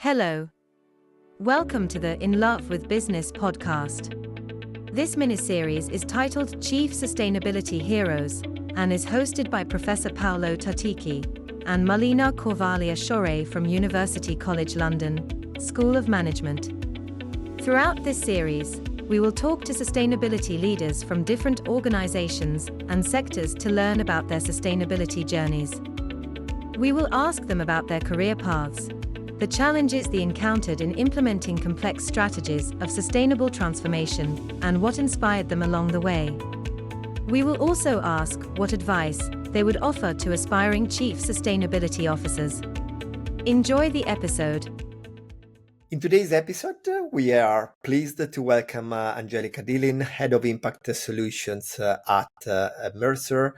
Hello. Welcome to the In Love with Business podcast. This miniseries is titled Chief Sustainability Heroes and is hosted by Professor Paolo Melina and Marlena Corvalia-Shore from University College London, School of Management. Throughout this series, we will talk to sustainability leaders from different organizations and sectors to learn about their sustainability journeys. We will ask them about their career paths, the challenges they encountered in implementing complex strategies of sustainable transformation, and what inspired them along the way. We will also ask what advice they would offer to aspiring chief sustainability officers. Enjoy the episode. In today's episode, we are pleased to welcome Angelika Helen, Head of Impact Solutions at Mercer.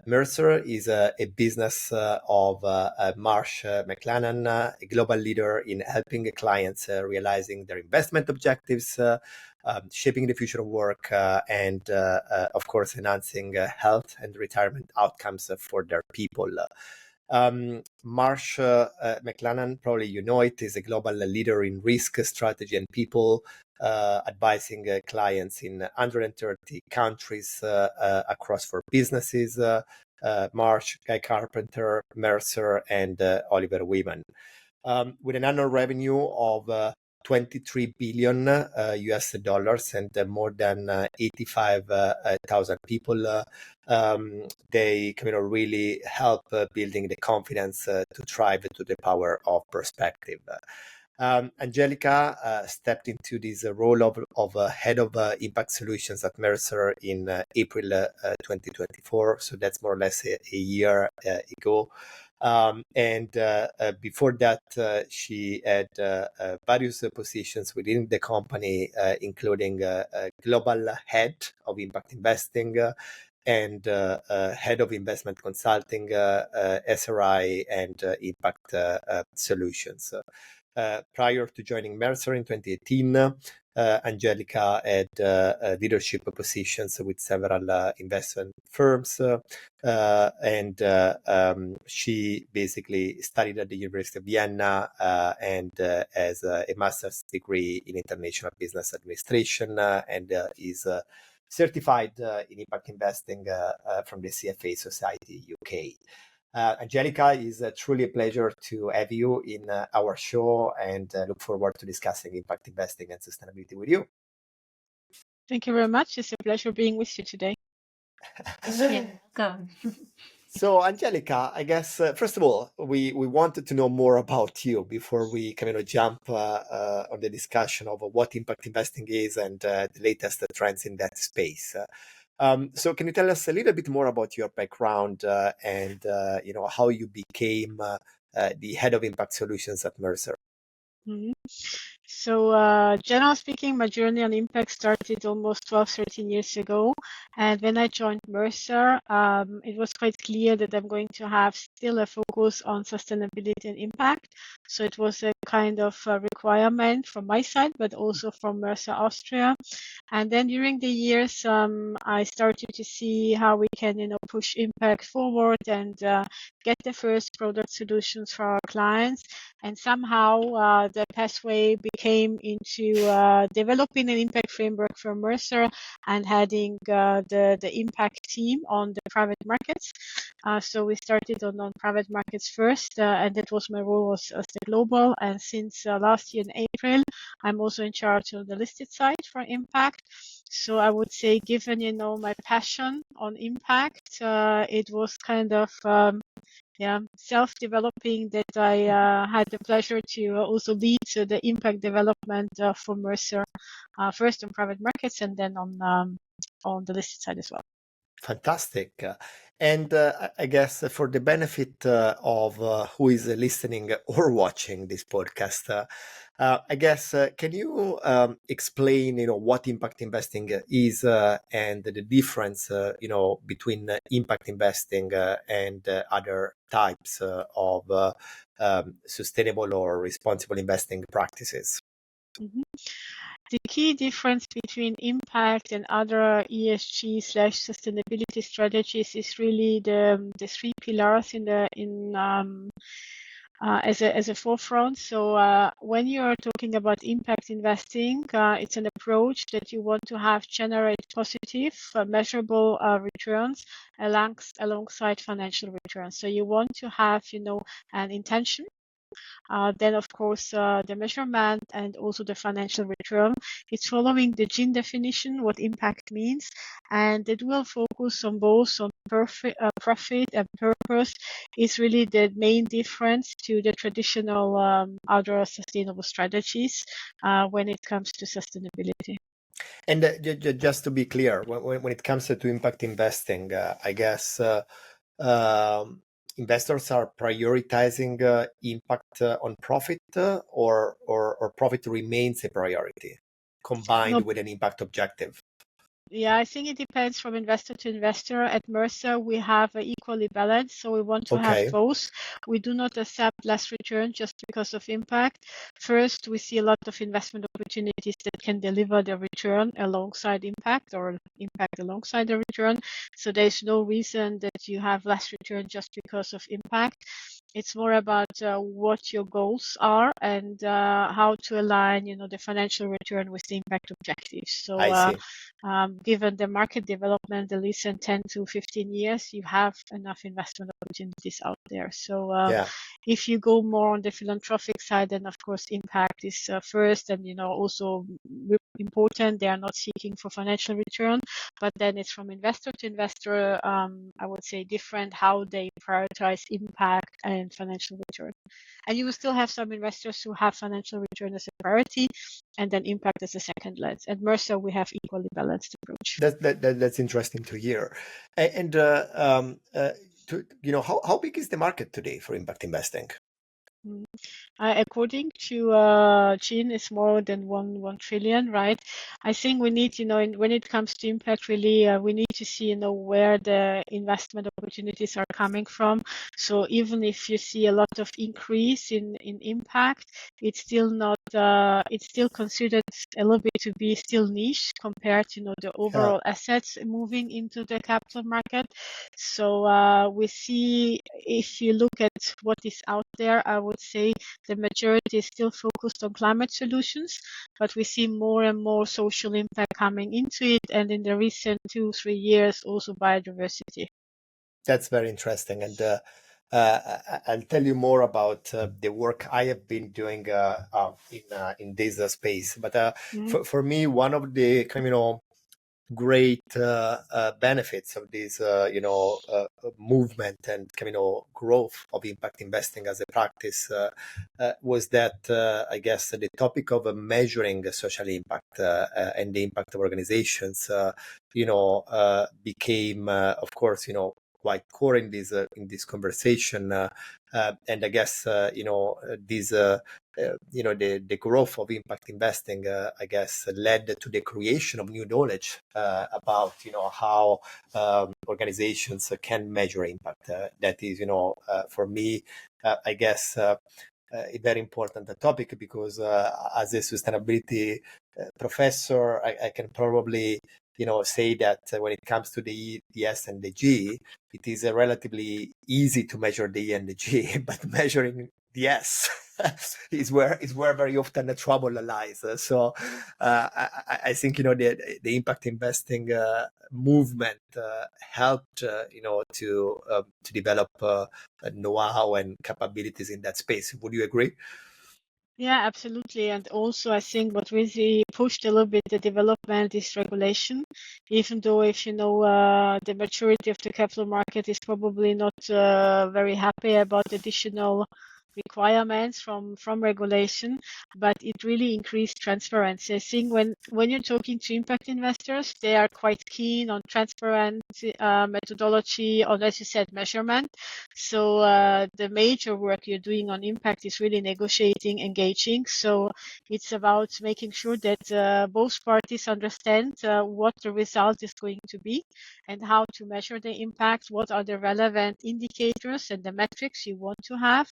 Mercer is a business of Marsh McLennan, a global leader in helping clients realizing their investment objectives, shaping the future of work, and of course, enhancing health and retirement outcomes for their people. Marsh McLennan, probably you know it, is a global leader in risk, strategy, and people, advising clients in 130 countries across 4 businesses, Marsh, Guy Carpenter, Mercer, and Oliver Wyman. With an annual revenue of 23 billion US dollars and more than 85,000 people, they really help building the confidence to thrive to the power of perspective. Angelika stepped into this role of head of impact solutions at Mercer in April 2024. So that's more or less a year ago. And before that, she had various positions within the company, including global head of impact investing and head of investment consulting, SRI, and impact solutions. Prior to joining Mercer in 2018, Angelika had leadership positions with several investment firms, and she basically studied at the University of Vienna and has a master's degree in international business administration and is certified in impact investing from the CFA Society UK. Angelika, is truly a pleasure to have you in our show and look forward to discussing impact investing and sustainability with you. Thank you very much. It's a pleasure being with you today. Welcome. So, Angelika, I guess, first of all, we wanted to know more about you before we jump on the discussion of what impact investing is and the latest trends in that space. So can you tell us a little bit more about your background and how you became the head of impact solutions at Mercer? Mm-hmm. So generally speaking, my journey on impact started almost 13 years ago. And when I joined Mercer, it was quite clear that I'm going to have still a focus on sustainability and impact. So it was a kind of requirement from my side, but also from Mercer Austria. And then during the years, I started to see how we can, push impact forward and get the first product solutions for our clients. And somehow the pathway became into developing an impact framework for Mercer and heading the impact team on the private markets. So we started on private markets first, and that was my role as the global. And since last year in April, I'm also in charge of the listed side for impact. So I would say, given my passion on impact, it was kind of self-developing that I had the pleasure to also lead the impact development for Mercer, first on private markets and then on the listed side as well. Fantastic. And I guess for the benefit of who is listening or watching this podcast, I guess, can you explain, what impact investing is and the difference, between impact investing and other types of sustainable or responsible investing practices? Mm-hmm. The key difference between impact and other ESG/sustainability strategies is really the 3 pillars in as a forefront. So when you're talking about impact investing, it's an approach that you want to have generate positive, measurable returns alongside financial returns. So you want to have, an intention. Then, of course, the measurement and also the financial return. It's following the Gene definition, what impact means, and it will focus on both on profit and purpose is really the main difference to the traditional other sustainable strategies when it comes to sustainability. And just to be clear, when it comes to impact investing, I guess um, investors are prioritizing impact on profit, or profit remains a priority combined No, with an impact objective. Yeah, I think it depends from investor to investor. At Mercer, we have equally balanced, so we want to have Okay. both. We do not accept less return just because of impact. First, we see a lot of investment opportunities that can deliver the return alongside impact or impact alongside the return. So there's no reason that you have less return just because of impact. It's more about what your goals are and how to align, the financial return with the impact objectives. So I see. given the market development, the recent 10 to 15 years, you have enough investment opportunities out there. So Yeah. if you go more on the philanthropic side, then of course impact is first, and also important. They are not seeking for financial return, but then it's from investor to investor. I would say different how they prioritize impact and financial return. And you will still have some investors who have financial return as a priority and then impact as a second lens. At Mercer, we have equally balanced approach. That's interesting to hear. And how big is the market today for impact investing? According to Gene, it's more than 1 trillion, right? I think we need, when it comes to impact, really, we need to see, where the investment opportunities are coming from. So even if you see a lot of increase in impact, it's still not, it's still considered a little bit to be still niche compared to, the overall assets moving into the capital market. So we see, if you look at what is out there, I would say the majority is still focused on climate solutions, but we see more and more social impact coming into it, and in the recent 2-3 years, also biodiversity. That's very interesting. And I'll tell you more about the work I have been doing in this space. But for me, one of the great benefits of this movement and growth of impact investing as a practice was that I guess the topic of measuring social impact and the impact of organizations became of course quite core in this conversation, and I guess this the growth of impact investing, I guess, led to the creation of new knowledge about how organizations can measure impact. That is, for me, I guess, a very important topic, because as a sustainability professor, I can probably say that when it comes to the S and the G, it is relatively easy to measure the E and the G, but measuring the S is where very often the trouble lies. So I think the impact investing movement helped to develop know-how and capabilities in that space. Would you agree? Yeah, absolutely. And also, I think what really pushed a little bit the development is regulation. Even though, if the maturity of the capital market is probably not very happy about additional requirements from regulation, but it really increased transparency. I think when you're talking to impact investors, they are quite keen on transparent methodology, or as you said, measurement. So the major work you're doing on impact is really negotiating, engaging. So it's about making sure that both parties understand what the result is going to be and how to measure the impact, what are the relevant indicators and the metrics you want to have.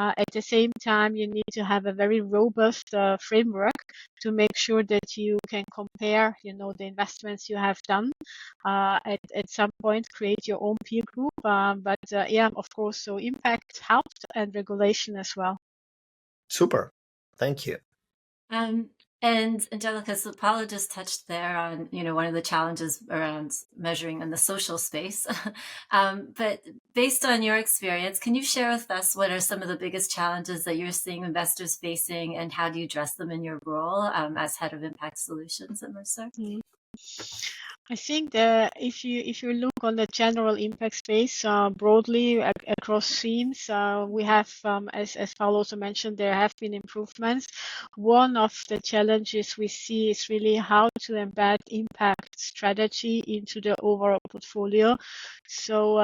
At the same time, you need to have a very robust framework to make sure that you can compare, the investments you have done. At some point, create your own peer group. But yeah, of course, so impact helped and regulation as well. Super. Thank you. And Angelika, so Paolo just touched there on, one of the challenges around measuring in the social space. But based on your experience, can you share with us what are some of the biggest challenges that you're seeing investors facing, and how do you address them in your role as head of impact solutions at Mercer? I think that if you look on the general impact space broadly across themes, we have, as Paul also mentioned, there have been improvements. One of the challenges we see is really how to embed impact strategy into the overall portfolio. So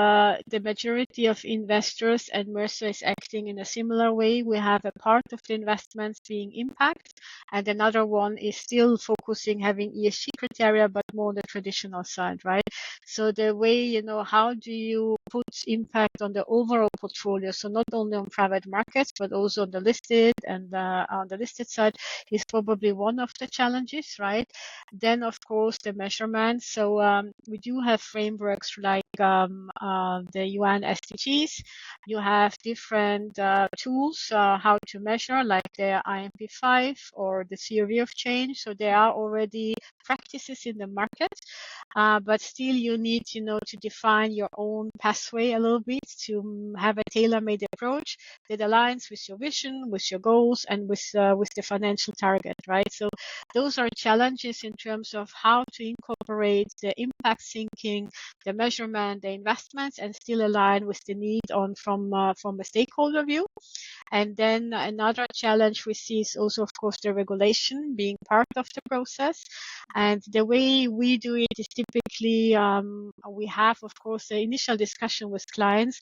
the majority of investors and Mercer is acting in a similar way. We have a part of the investments being impact, and another one is still focusing, having ESG criteria, but more on the traditional side, right? So the way, how do you put impact on the overall portfolio? So not only on private markets, but also on the listed and on the listed side is probably one of the challenges, right? Then, of course, the measurement. So we do have frameworks like the UN SDGs. You have different tools how to measure, like the IMP5 or the theory of change. So there are already practices in the market, but still you need, to define your own pathway a little bit to have a tailor-made approach that aligns with your vision, with your goals, and with the financial target, right? So those are challenges in terms of how to incorporate the impact thinking, the measurement, the investments, and still align with the need from a stakeholder view. And then another challenge we see is also, of course, the regulation being part of the process. And the way we do it is typically we have, of course, the initial discussion with clients.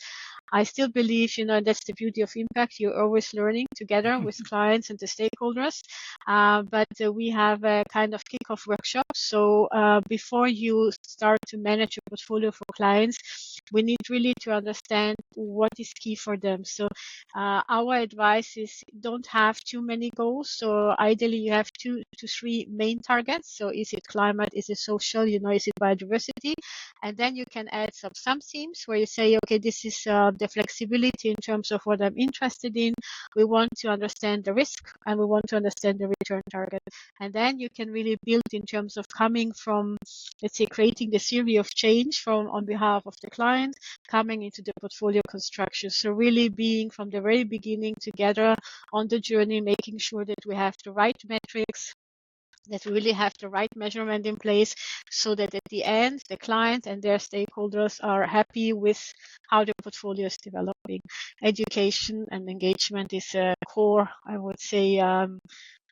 I still believe, that's the beauty of impact. You're always learning together with clients and the stakeholders. But we have a kind of kickoff workshop. So before you start to manage your portfolio for clients, we need really to understand what is key for them. So our advice is don't have too many goals. So ideally you have 2 to 3 main targets. So is it climate? Is it social? Is it biodiversity? And then you can add some themes where you say, okay, this is the flexibility in terms of what I'm interested in. We want to understand the risk and we want to understand the return target. And then you can really build in terms of coming from, let's say, creating the theory of change on behalf of the client, coming into the portfolio construction. So really being from the very beginning together on the journey, making sure that we have the right metrics, that we really have the right measurement in place, so that at the end, the client and their stakeholders are happy with how the portfolio is developing. Education and engagement is a core, I would say,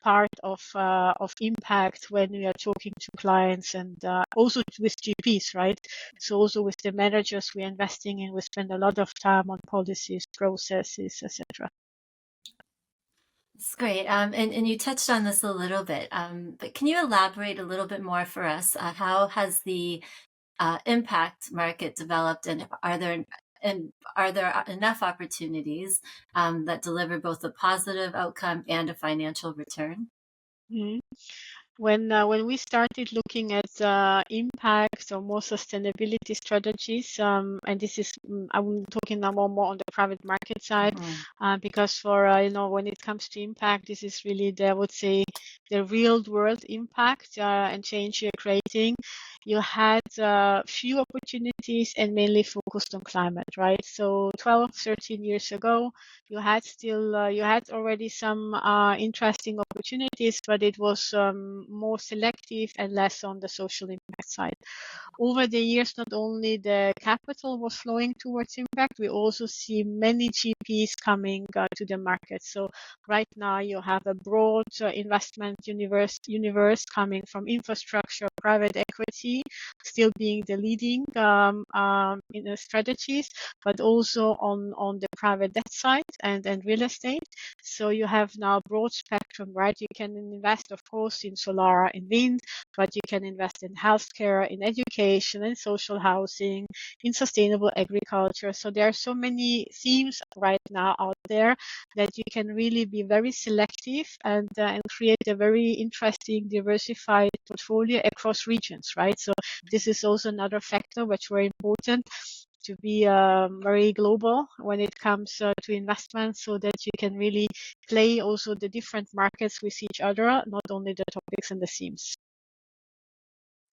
part of impact when we are talking to clients, and also with GPs, right? So also with the managers we're investing in, we spend a lot of time on policies, processes, etc. That's great. And you touched on this a little bit, but can you elaborate a little bit more for us? How has the impact market developed, and are there enough opportunities that deliver both a positive outcome and a financial return? Mm-hmm. When we started looking at impacts or more sustainability strategies, and this is, I'm talking now more on the private market side, because for, when it comes to impact, this is really I would say, the real world impact and change you're creating. You had few opportunities and mainly focused on climate, right? So 12, 13 years ago, you had already some interesting opportunities, but it was more selective and less on the social impact side. Over the years, not only the capital was flowing towards impact, we also see many GPs coming to the market. So right now you have a broad investment universe coming from infrastructure, private equity, still being the leading in the strategies, but also on the private debt side and real estate. So you have now broad spectrum, right? You can invest, of course, in solar, in wind, but you can invest in healthcare, in education, in social housing, in sustainable agriculture. So there are so many themes right right now out there, that you can really be very selective and create a very interesting, diversified portfolio across regions, right? So this is also another factor which is very important, to be very global when it comes to investments, so that you can really play also the different markets with each other, not only the topics and the themes.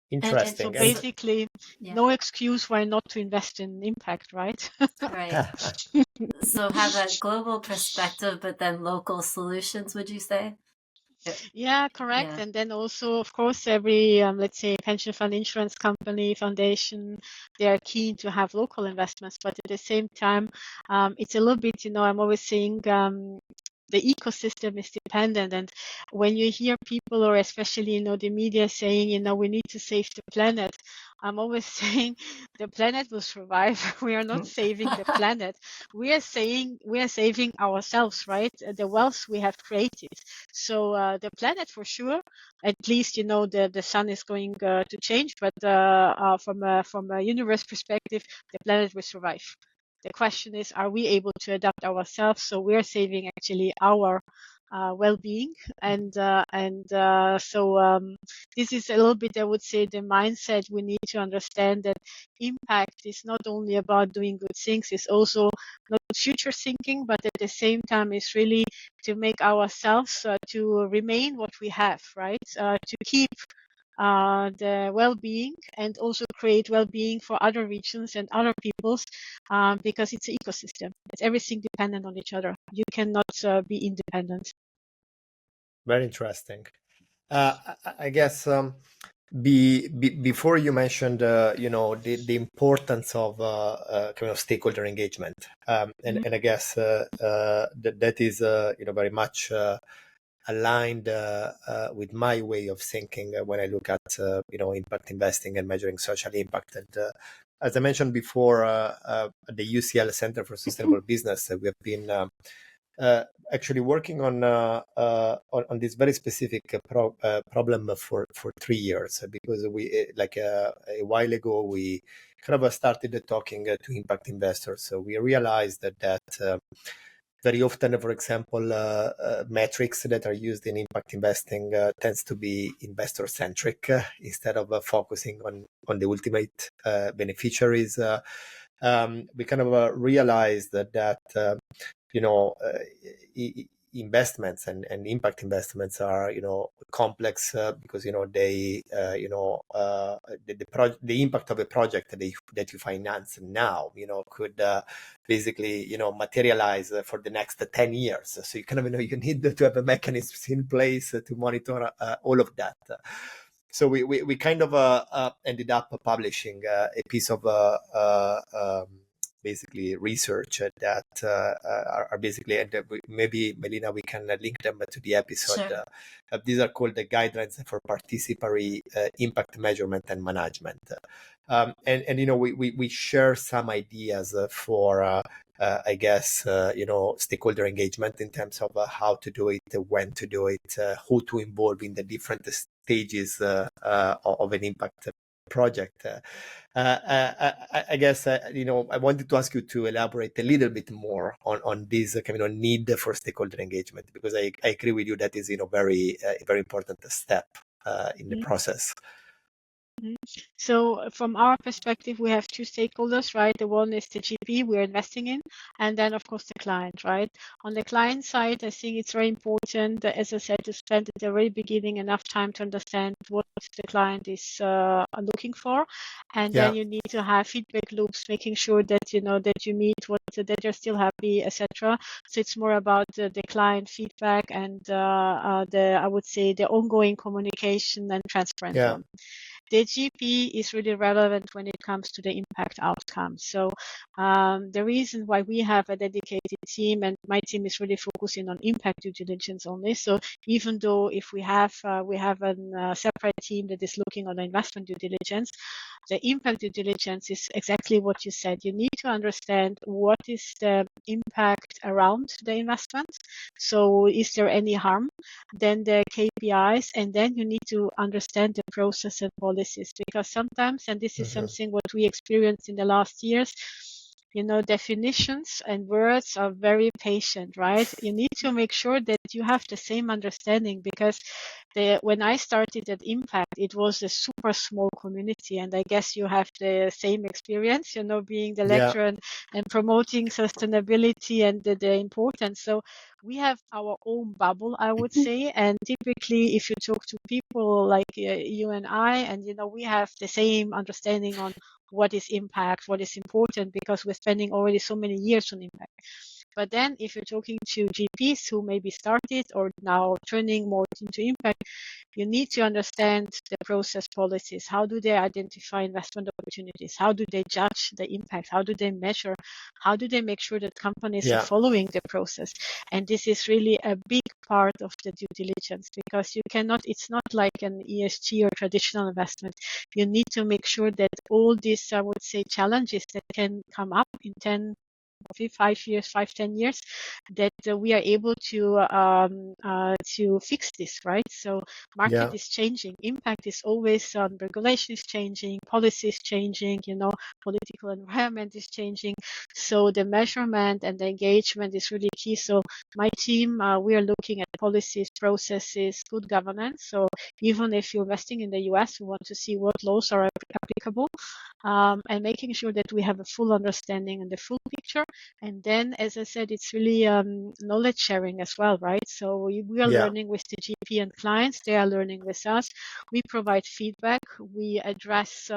Interesting. So basically, no excuse why not to invest in impact, right? Right. So have a global perspective, but then local solutions, would you say? Yeah, correct. Yeah. And then also, of course, every, let's say, pension fund, insurance company, foundation, they are keen to have local investments. But at the same time, it's a little bit, I'm always saying, the ecosystem is dependent. And when you hear people, or especially, the media saying, we need to save the planet, I'm always saying the planet will survive. We are not saving the planet. We are saving ourselves, right? The wealth we have created. So the planet, for sure, at least, the sun is going to change. But from a universe perspective, the planet will survive. The question is, are we able to adapt ourselves? So we're saving actually our well-being, and so this is a little bit, I would say, the mindset we need to understand, that impact is not only about doing good things, it's also not future thinking, but at the same time it's really to make ourselves to remain what we have, right? To keep the well-being, and also create well-being for other regions and other peoples, because it's an ecosystem. It's everything dependent on each other. You cannot be independent. Very interesting. I guess before you mentioned, the importance of kind of stakeholder engagement, and I guess that is very much aligned with my way of thinking when I look at impact investing and measuring social impact. And as I mentioned before, at the UCL Center for Sustainable Business, we have been actually working on this very specific problem for 3 years, because we a while ago we kind of started talking to impact investors. So we realized that very often, for example, metrics that are used in impact investing tends to be investor centric instead of focusing on the ultimate beneficiaries. We kind of realized that investments and impact investments are complex, because they the impact of a project that you finance now could basically materialize for the next 10 years. So you kind of you need to have a mechanism in place to monitor all of that. So we kind of ended up publishing a piece of basically research that are basically, and maybe Melina, we can link them to the episode. Sure. These are called the guidelines for participatory impact measurement and management. And we share some ideas for I guess stakeholder engagement in terms of how to do it, when to do it, who to involve in the different stages of an impact project. I guess I wanted to ask you to elaborate a little bit more on this kind of need for stakeholder engagement, because I agree with you that is very very important step in the process. So from our perspective, we have two stakeholders, right? The one is the GP we're investing in, and then of course the client, right? On the client side, I think it's very important, as I said, to spend at the very beginning enough time to understand what the client is looking for, and then you need to have feedback loops, making sure that that you meet that they're still happy, etc. So it's more about the client feedback and I would say the ongoing communication and transparent one. The GP is really relevant when it comes to the impact outcome. So the reason why we have a dedicated team, and my team is really focusing on impact due diligence only. So even though if we have a separate team that is looking on the investment due diligence, the impact due diligence is exactly what you said. You need to understand what is the impact around the investment. So is there any harm? Then the KPIs, and then you need to understand the process and policies, because sometimes, and this is something what we experienced in the last years, definitions and words are very patient, right? You need to make sure that you have the same understanding, because when I started at Impact, it was a super small community, and I guess you have the same experience, being the lecturer and promoting sustainability and the importance. So we have our own bubble, I would say, and typically if you talk to people like you and I, and we have the same understanding on what is impact, what is important, because we're spending already so many years on impact. But then if you're talking to GPs who maybe started or now turning more into impact, you need to understand the process policies. How do they identify investment opportunities? How do they judge the impact? How do they measure? How do they make sure that companies are following the process? And this is really a big part of the due diligence, because it's not like an ESG or traditional investment. You need to make sure that all these, I would say, challenges that can come up in 10 10 years, that we are able to fix this, right? So market is changing, impact is always, regulation is changing, policy is changing, political environment is changing. So the measurement and the engagement is really key. So my team, we are looking at policies, processes, good governance. So even if you're investing in the US, we want to see what laws are applicable, and making sure that we have a full understanding and the full picture. And then, as I said, it's really knowledge sharing as well, right? So we are learning with the GP and clients. They are learning with us. We provide feedback. We address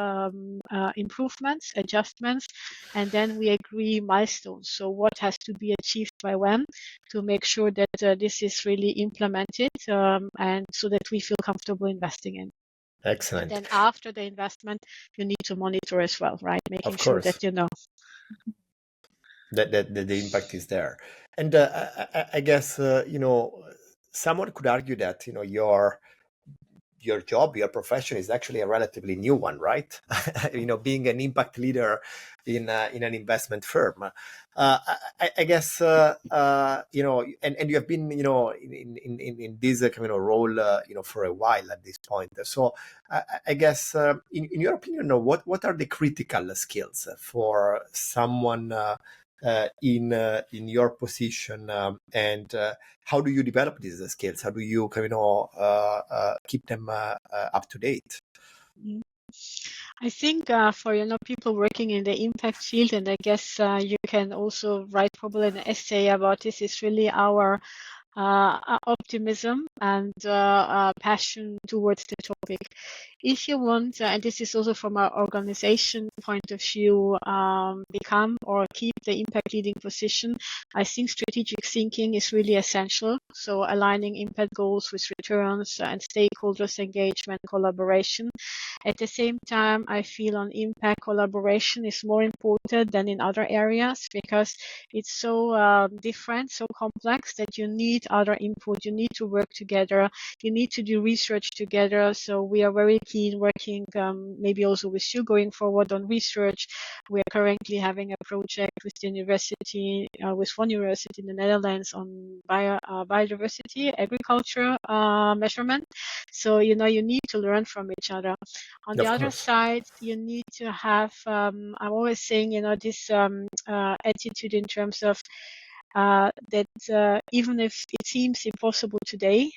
improvements, adjustments, and then we agree milestones. So what has to be achieved by when, to make sure that this is really implemented, and so that we feel comfortable investing in. Excellent. And then after the investment, you need to monitor as well, right? Making sure that that the impact is there. And I guess someone could argue that your job, your profession is actually a relatively new one, right? Being an impact leader in an investment firm. I guess and you have been in this kind of role for a while at this point. So I guess in your opinion, what are the critical skills for someone in your position, and how do you develop these skills? How do you keep them up to date? I think for people working in the impact field, and I guess you can also write probably an essay about this, is really our optimism and passion towards the topic. If you want, and this is also from our organization point of view, become or keep the impact leading position, I think strategic thinking is really essential. So aligning impact goals with returns and stakeholders engagement, collaboration. At the same time, I feel on impact, collaboration is more important than in other areas, because it's so different, so complex, that you need other input. You need to work together. You need to do research together. So we are very keen working maybe also with you going forward on research. We are currently having a project with the university, with one university in the Netherlands, on biodiversity, agriculture measurement. So, you need to learn from each other. On the other side, you need to have, I'm always saying, this attitude in terms of that even if it seems impossible today,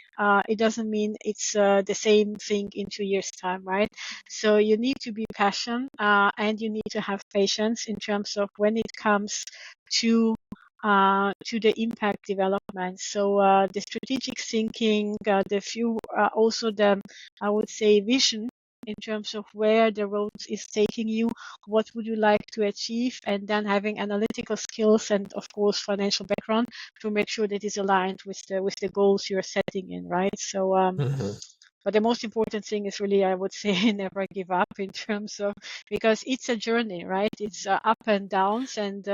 it doesn't mean it's the same thing in 2 years' time, right? So you need to be passionate, and you need to have patience in terms of when it comes to the impact development. So the strategic thinking, also I would say, vision in terms of where the road is taking you, what would you like to achieve, and then having analytical skills and, of course, financial background to make sure that it's aligned with the goals you're setting in, right? So but the most important thing is really, I would say, never give up in terms of, because it's a journey, right? It's up and downs. And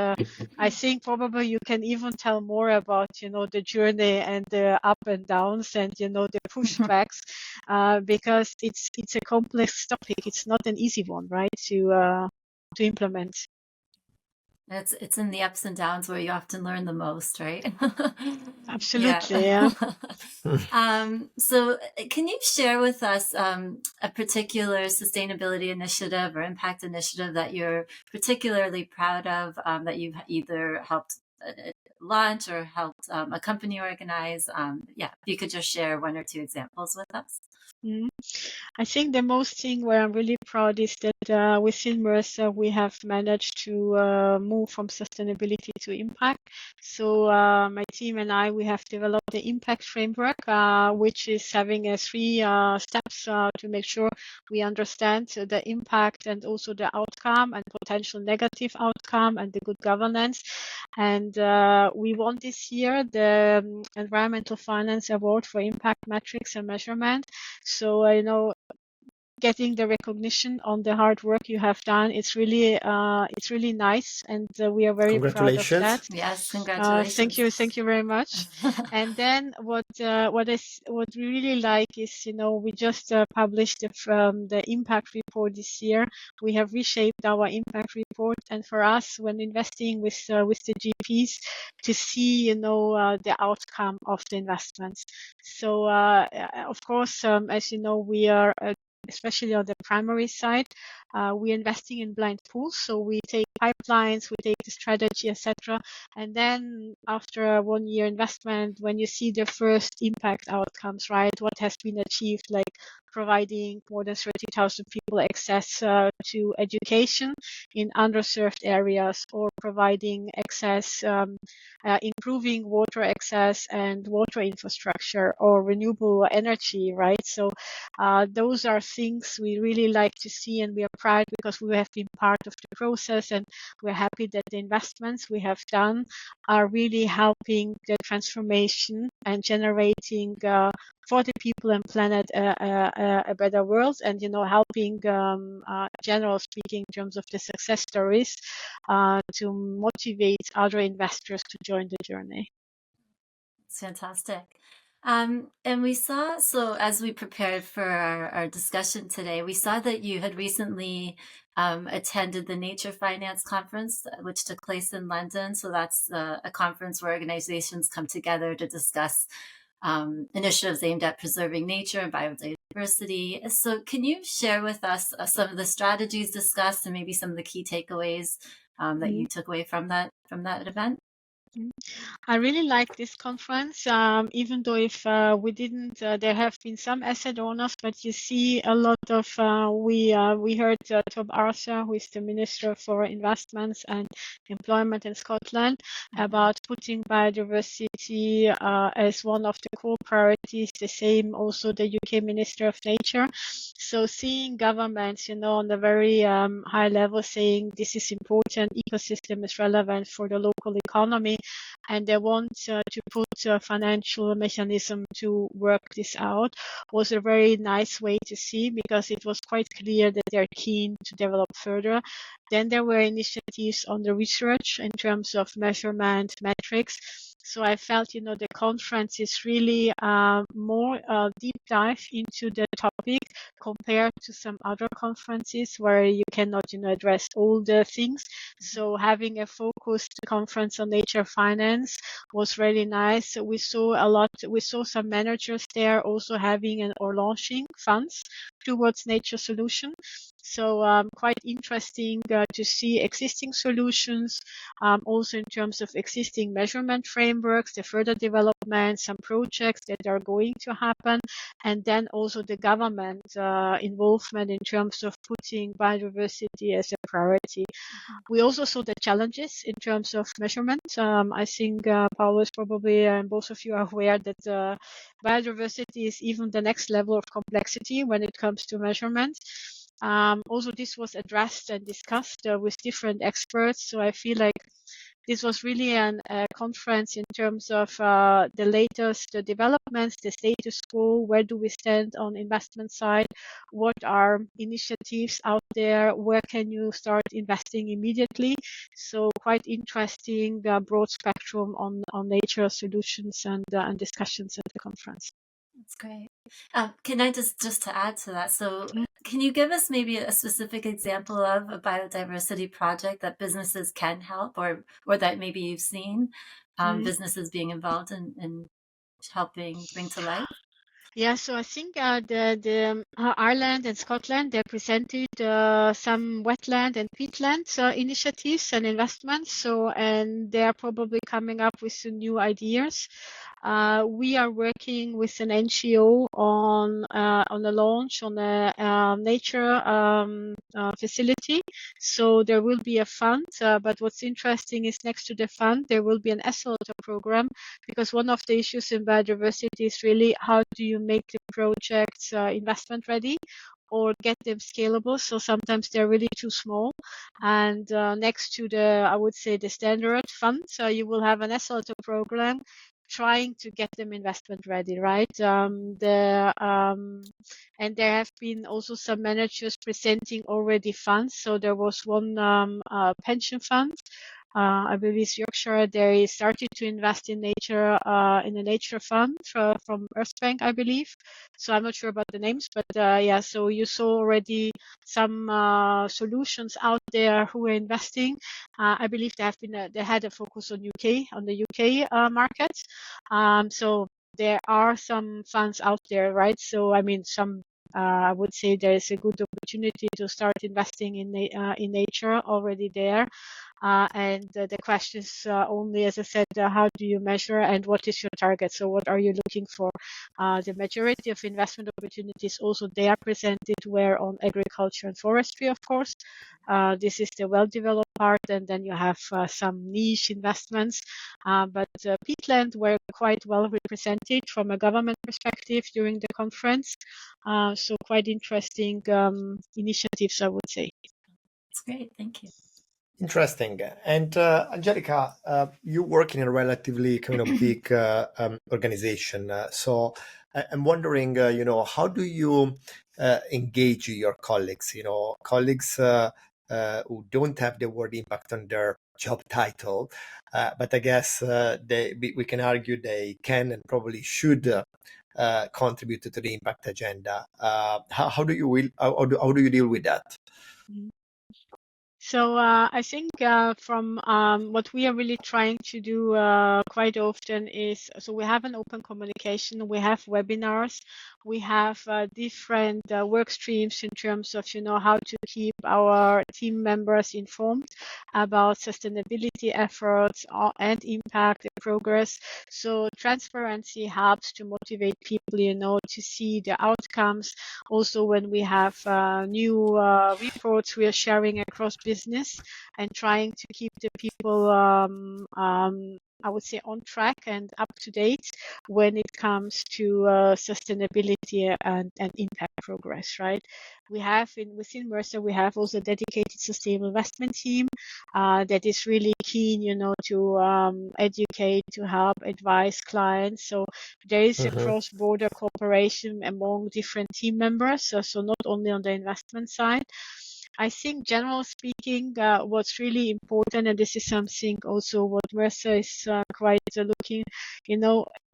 I think probably you can even tell more about, the journey and the up and downs and, the pushbacks, because it's a complex topic. It's not an easy one, right, to implement. It's in the ups and downs where you often learn the most, right? Absolutely, Yeah. yeah. So can you share with us a particular sustainability initiative or impact initiative that you're particularly proud of, that you've either helped launch or helped a company organize? Yeah, if you could just share one or two examples with us. Mhm. I think the most thing where I'm really proud is that within Mercer we have managed to move from sustainability to impact. So my team and I, we have developed the impact framework, which is having three steps to make sure we understand the impact and also the outcome and potential negative outcome and the good governance. And we won this year the Environmental Finance Award for Impact Metrics and Measurement. So I know getting the recognition on the hard work you have done, it's really nice, and we are very proud of that. Congratulations. Yes, Thank you very much. And then what we really like is, we just published the impact report this year. We have reshaped our impact report, and for us, when investing with the GPs, to see, the outcome of the investments. So, of course, as you know, we are especially on the primary side, we're investing in blind pools. So we take pipelines, we take the strategy, etc. And then after 1 year investment, when you see the first impact outcomes, right, what has been achieved, like providing more than 30,000 people access to education in underserved areas, or providing access, improving water access and water infrastructure, or renewable energy, right? So those are things we really like to see, and we are proud because we have been part of the process, and we're happy that the investments we have done are really helping the transformation and generating for the people and planet a better world, and helping general speaking in terms of the success stories to motivate other investors to join the journey. It's fantastic. And we saw, so as we prepared for our discussion today, we saw that you had recently attended the Nature Finance Conference, which took place in London. So that's a conference where organizations come together to discuss initiatives aimed at preserving nature and biodiversity. So can you share with us some of the strategies discussed and maybe some of the key takeaways that you took away from that event? I really like this conference, even though if we didn't, there have been some asset owners, but you see a lot of, we heard Tom Arthur, who is the Minister for Investments and Employment in Scotland, about putting biodiversity as one of the core priorities, the same also the UK Minister of Nature. So seeing governments, on a very high level saying this is important, ecosystem is relevant for the local economy, and they want to put a financial mechanism to work this out, was a very nice way to see, because it was quite clear that they're keen to develop further. Then there were initiatives on the research in terms of measurement metrics. So I felt, the conference is really more deep dive into the topic compared to some other conferences where you cannot, address all the things. So having a focused conference on nature finance was really nice. We saw some managers there also having or launching funds towards nature solution. So quite interesting to see existing solutions, also in terms of existing measurement frameworks, the further development, some projects that are going to happen, and then also the government involvement in terms of putting biodiversity as a priority. We also saw the challenges in terms of measurement. I think Paolo is probably, and both of you are aware that biodiversity is even the next level of complexity when it comes to measurement. Also, this was addressed and discussed with different experts. So I feel like this was really a conference in terms of the latest developments, the status quo, where do we stand on investment side, what are initiatives out there, where can you start investing immediately. So quite interesting, broad spectrum on nature solutions and discussions at the conference. That's great. Can I just to add to that? So Can you give us maybe a specific example of a biodiversity project that businesses can help, or that maybe you've seen businesses being involved in helping bring to life? Yeah, so I think the Ireland and Scotland, they presented some wetland and peatland initiatives and investments. So, and they are probably coming up with some new ideas. We are working with an NGO on a launch on a nature facility. So there will be a fund, but what's interesting is next to the fund there will be an accelerator program, because one of the issues in biodiversity is really how do you make the projects investment ready or get them scalable. So sometimes they're really too small. And next to the, I would say, the standard fund, you will have an accelerator program trying to get them investment ready, right? And there have been also some managers presenting already funds. So there was one pension fund, I believe it's Yorkshire. They started to invest in nature, in a nature fund from Earthbank, I believe. So I'm not sure about the names, but yeah. So you saw already some solutions out there who are investing. I believe they had a focus on the UK market. So there are some funds out there, right? So I mean, I would say there is a good opportunity to start investing in nature already there. And the question is only, as I said, how do you measure and what is your target? So what are you looking for? The majority of investment opportunities also they are presented were on agriculture and forestry, of course. This is the well-developed part, and then you have some niche investments. But peatland were quite well represented from a government perspective during the conference. So quite interesting initiatives, I would say. That's great. Thank you. Interesting. And Angelika, you work in a relatively kind of big organization. So I'm wondering, how do you engage your colleagues? Colleagues who don't have the word impact on their job title, but I guess we can argue they can and probably should contribute to the impact agenda. How do you deal with that? Mm-hmm. So I think from what we are really trying to do quite often is, so we have an open communication, we have webinars, we have different work streams in terms of, how to keep our team members informed about sustainability efforts and impact and progress. So transparency helps to motivate people, to see the outcomes. Also, when we have new reports we are sharing across business and trying to keep the people I would say on track and up to date when it comes to sustainability and impact progress, right? We have within Mercer, we have also a dedicated sustainable investment team that is really keen, to educate, to help advise clients. So there is a cross-border cooperation among different team members, so not only on the investment side. I think, generally speaking, what's really important, and this is something also what Mercer is quite looking,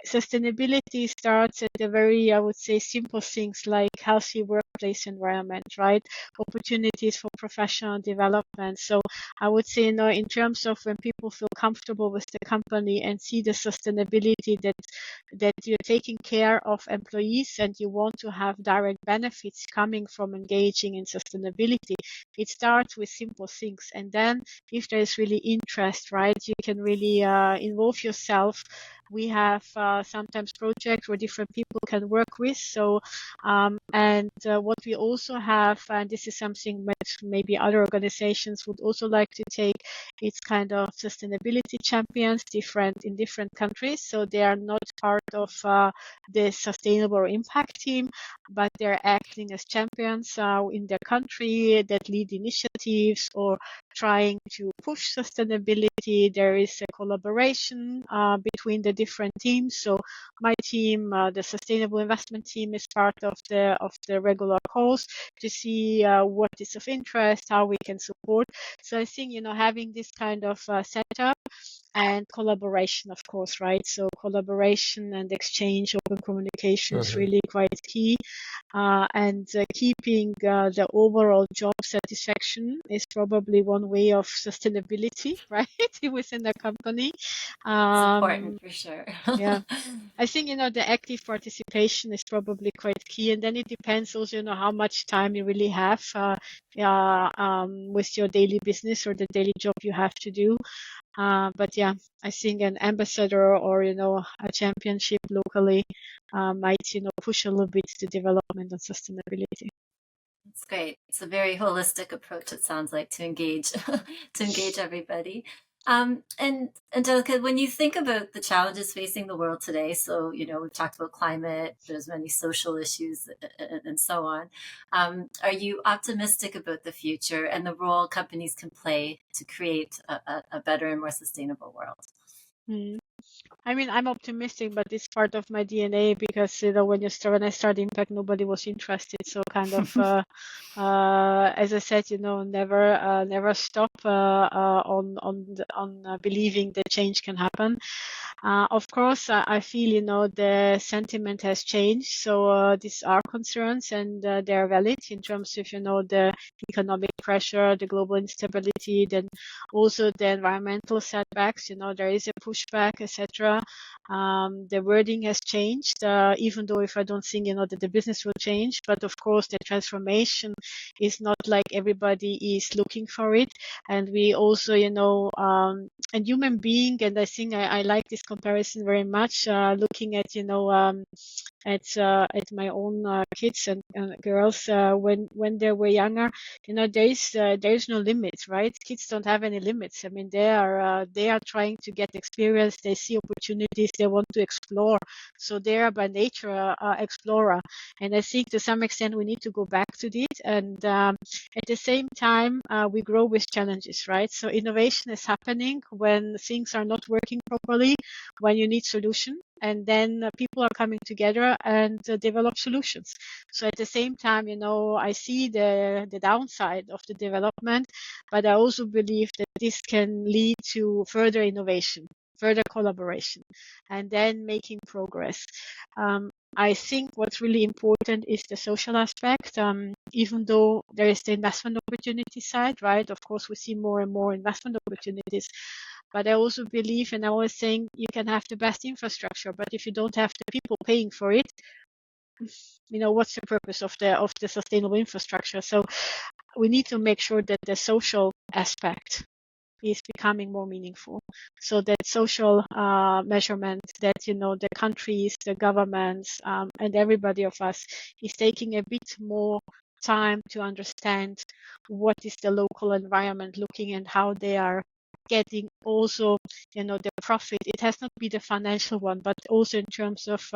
sustainability starts at the very, I would say, simple things like healthy workplace environment, right? Opportunities for professional development. So I would say, in terms of when people feel comfortable with the company and see the sustainability that you're taking care of employees and you want to have direct benefits coming from engaging in sustainability, it starts with simple things. And then if there is really interest, right, you can really involve yourself. We have sometimes projects where different people can work with. So, what we also have, and this is something that maybe other organizations would also like to take, it's kind of sustainability champions in different countries. So they are not part of the sustainable impact team, but they're acting as champions in their country that lead initiatives or trying to push sustainability. There is a collaboration between the different teams. So my team, the sustainable investment team, is part of the regular calls to see what is of interest, how we can support. So I think having this kind of setup and collaboration, of course, right? So collaboration and exchange, open communication is really quite key. And keeping the overall job satisfaction is probably one way of sustainability, right, within the company. It's important for sure. Yeah. I think, the active participation is probably quite key. And then it depends also, how much time you really have with your daily business or the daily job you have to do. But yeah, I think an ambassador or, a championship locally might, push a little bit the development and sustainability. That's great. It's a very holistic approach, it sounds like, to engage everybody. And Angelika, when you think about the challenges facing the world today, so, we've talked about climate, there's many social issues and so on. Are you optimistic about the future and the role companies can play to create a better and more sustainable world? I mean, I'm optimistic, but it's part of my DNA because when I started Impact, nobody was interested. So kind of, as I said, never stop on believing that change can happen. Of course, I feel the sentiment has changed. So these are concerns, and they are valid in terms of the economic pressure, the global instability, then also the environmental setbacks. There is a pushback, etc. The wording has changed, even though if I don't think that the business will change, but of course the transformation is not like everybody is looking for it, and we also a human being, and I think I like this comparison very much. Looking at at my own kids and girls when they were younger, there is no limits, right? Kids don't have any limits. I mean, they are trying to get experience. They see opportunities. They want to explore. So they are by nature explorer. And I think to some extent we need to go back to this. And at the same time, we grow with challenges, right? So innovation is happening when things are not working properly, when you need solution. And then people are coming together and develop solutions. So at the same time, I see the downside of the development, but I also believe that this can lead to further innovation, further collaboration, and then making progress. I think what's really important is the social aspect. Even though there is the investment opportunity side, right? Of course, we see more and more investment opportunities. But I also believe, and I always saying, you can have the best infrastructure, but if you don't have the people paying for it, what's the purpose of the sustainable infrastructure? So we need to make sure that the social aspect is becoming more meaningful. So that social measurement, that the countries, the governments, and everybody of us is taking a bit more time to understand what is the local environment looking and how they are getting also the profit. It has not be the financial one, but also in terms of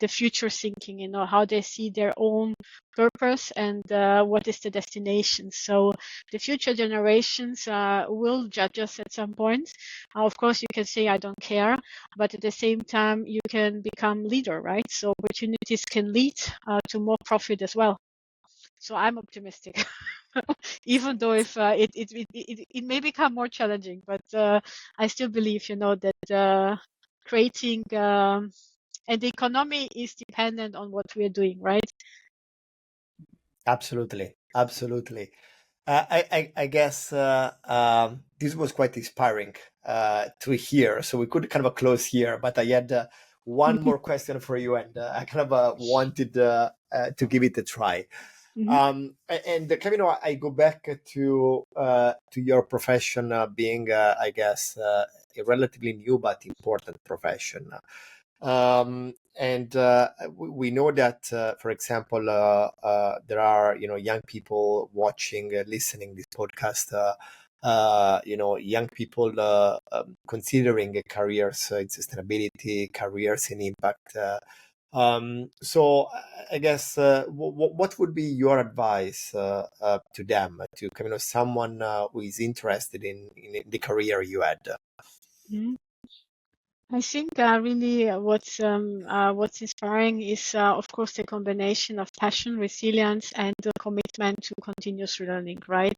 the future thinking, how they see their own purpose and what is the destination. So the future generations will judge us at some point. Of course, you can say, I don't care, but at the same time, you can become leader, right? So opportunities can lead to more profit as well. So I'm optimistic, even though if it may become more challenging, but I still believe, that creating and the economy is dependent on what we are doing, right? Absolutely. I guess this was quite inspiring to hear. So we could kind of close here, but I had one more question for you, and I kind of wanted to give it a try. And Kevin, I go back to your profession being, I guess, a relatively new but important profession. And we know that, for example, there are young people watching, listening this podcast. Young people considering careers in sustainability, careers in impact. So I guess what would be your advice to them, to someone who is interested in the career you had? I think really what's inspiring is, of course, the combination of passion, resilience, and the commitment to continuous learning, right?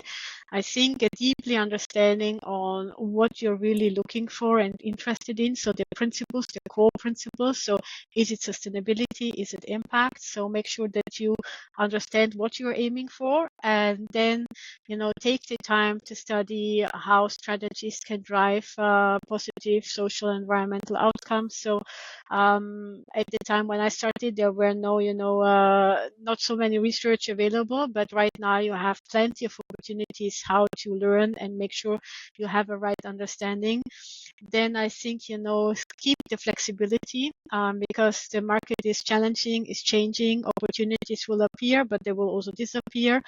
I think a deeply understanding on what you're really looking for and interested in. So the principles, the core principles. So is it sustainability? Is it impact? So make sure that you understand what you're aiming for, and then take the time to study how strategies can drive positive social and environmental outcomes. So at the time when I started, there were not so many research available, but right now you have plenty of opportunities how to learn and make sure you have a right understanding. Then I think, keep the flexibility because the market is challenging, is changing, opportunities will appear, but they will also disappear.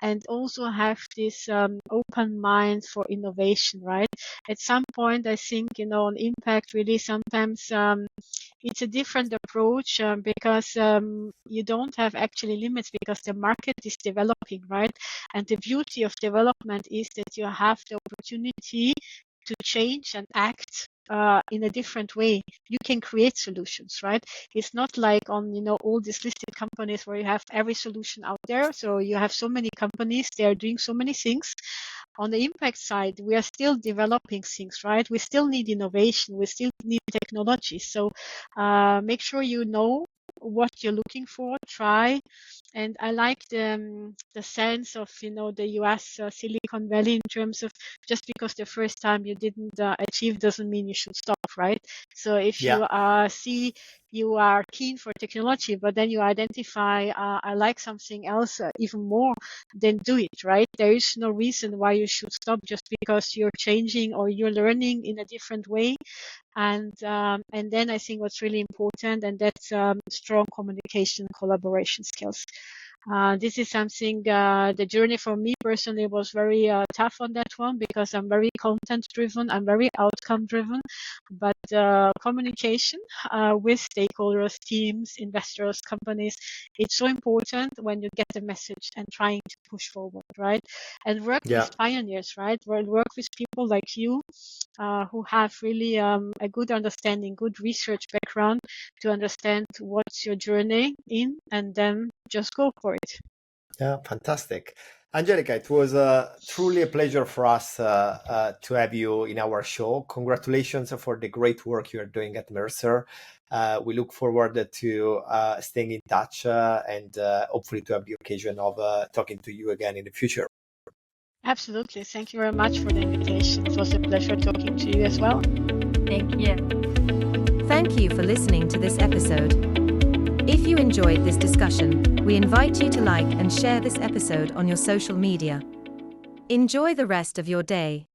And also have this open mind for innovation, right? At some point, I think, on impact, really sometimes it's a different approach because you don't have actually limits because the market is developing, right? And the beauty of development is that you have the opportunity to change and act in a different way. You can create solutions, right? It's not like on all these listed companies where you have every solution out there. So you have so many companies, they are doing so many things. On the impact side, we are still developing things, right? We still need innovation, we still need technology. So make sure you know what you're looking for, try. And I like the sense of the US Silicon Valley in terms of just because the first time you didn't achieve doesn't mean you should stop, right? So if Yeah. you see you are keen for technology, but then you identify I like something else even more, then do it, right? There is no reason why you should stop just because you're changing or you're learning in a different way. And then I think what's really important, and that's strong communication, collaboration skills. This is something, the journey for me personally was very tough on that one because I'm very content driven, I'm very outcome driven, but communication with stakeholders, teams, investors, companies, it's so important when you get the message and trying to push forward, right? And work Yeah. with pioneers, right? Work with people like you who have really a good understanding, good research background to understand what's your journey in, and then just go for it. Yeah, fantastic. Angelika, it was truly a pleasure for us to have you in our show. Congratulations for the great work you are doing at Mercer. We look forward to staying in touch and hopefully to have the occasion of talking to you again in the future. Absolutely. Thank you very much for the invitation. It was a pleasure talking to you as well. Thank you. Thank you for listening to this episode. If you enjoyed this discussion, we invite you to like and share this episode on your social media. Enjoy the rest of your day.